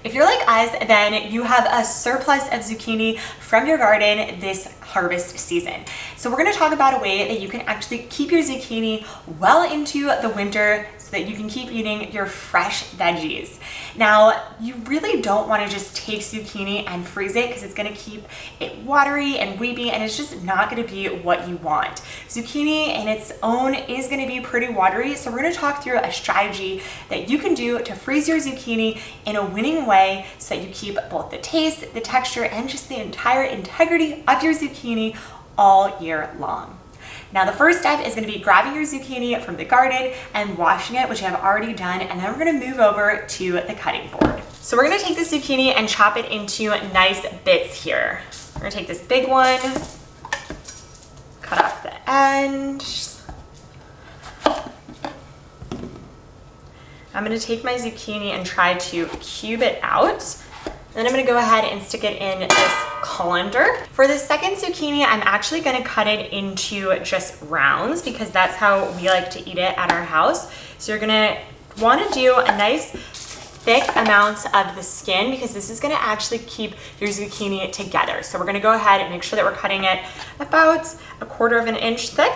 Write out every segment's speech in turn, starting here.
If you're like us, then you have a surplus of zucchini from your garden this harvest season. So we're going to talk about a way that you can actually keep your zucchini well into the winter so that you can keep eating your fresh veggies. Now, you really don't want to just take zucchini and freeze it because it's going to keep it watery and weepy, and it's just not going to be what you want. Zucchini in its own is going to be pretty watery, so we're going to talk through a strategy that you can do to freeze your zucchini in a winning way so that you keep both the taste, the texture, and just the entire integrity of your zucchini all year long. Now, the first step is going to be grabbing your zucchini from the garden and washing it, which I have already done, and then we're going to move over to the cutting board. So we're going to take the zucchini and chop it into nice bits here. We're going to take this big one, cut off the end. I'm going to take my zucchini and try to cube it out. Then I'm going to go ahead and stick it in this colander. For the second zucchini, I'm actually going to cut it into just rounds because that's how we like to eat it at our house. So you're going to want to do a nice thick amount of the skin because this is going to actually keep your zucchini together. So we're going to go ahead and make sure that we're cutting it about 1/4 of an inch thick.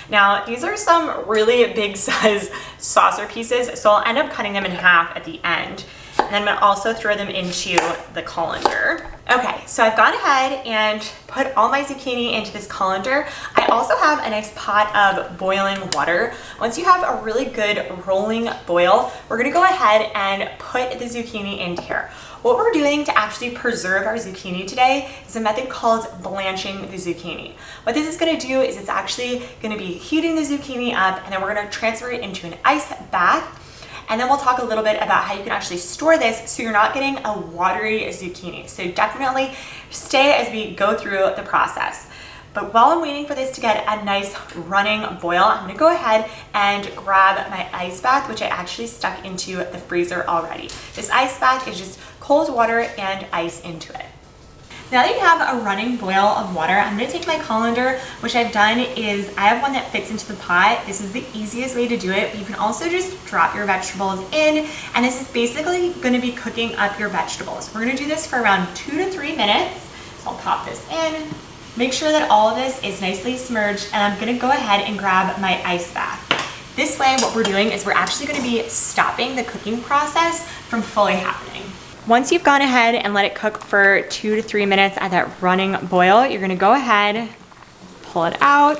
Now, these are some really big size saucer pieces, so I'll end up cutting them in half at the end. And then I'm going to also throw them into the colander. Okay, so I've gone ahead and put all my zucchini into this colander. I also have a nice pot of boiling water. Once you have a really good rolling boil, we're going to go ahead and put the zucchini in here. What we're doing to actually preserve our zucchini today is a method called blanching the zucchini. What this is going to do is it's actually going to be heating the zucchini up, and then we're going to transfer it into an ice bath. And then we'll talk a little bit about how you can actually store this so you're not getting a watery zucchini. So definitely stay as we go through the process. But while I'm waiting for this to get a nice running boil, I'm going to go ahead and grab my ice bath, which I actually stuck into the freezer already. This ice bath is just cold water and ice into it. Now that you have a running boil of water, I'm going to take my colander. Which I've done is I have one that fits into the pot. This is the easiest way to do it. But you can also just drop your vegetables in, and this is basically going to be cooking up your vegetables. We're going to do this for around 2 to 3 minutes. So I'll pop this in. Make sure that all of this is nicely submerged, and I'm going to go ahead and grab my ice bath. This way, what we're doing is we're actually going to be stopping the cooking process from fully happening. Once you've gone ahead and let it cook for 2 to 3 minutes at that running boil, you're going to go ahead, pull it out,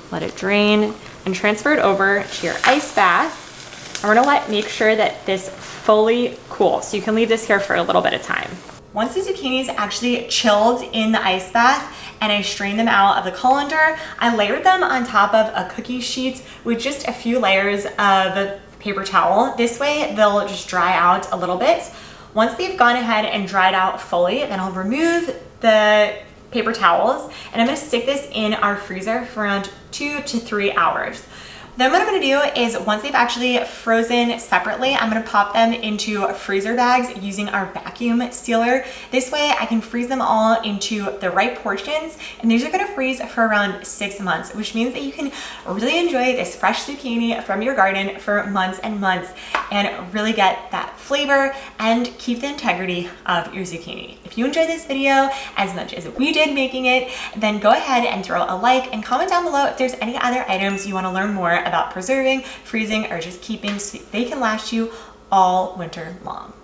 let it drain, and transfer it over to your ice bath. And we're going to make sure that this fully cools, so you can leave this here for a little bit of time. Once the zucchini is actually chilled in the ice bath and I strained them out of the colander, I layered them on top of a cookie sheet with just a few layers of paper towel. This way they'll just dry out a little bit. Once they've gone ahead and dried out fully, then I'll remove the paper towels and I'm going to stick this in our freezer for around 2 to 3 hours. Then what I'm going to do is once they've actually frozen separately, I'm going to pop them into freezer bags using our vacuum sealer. This way I can freeze them all into the right portions, and these are going to freeze for around 6 months, which means that you can really enjoy this fresh zucchini from your garden for months and months and really get that flavor and keep the integrity of your zucchini. If you enjoyed this video as much as we did making it, then go ahead and throw a like and comment down below if there's any other items you want to learn more about preserving, freezing, or just keeping so they can last you all winter long.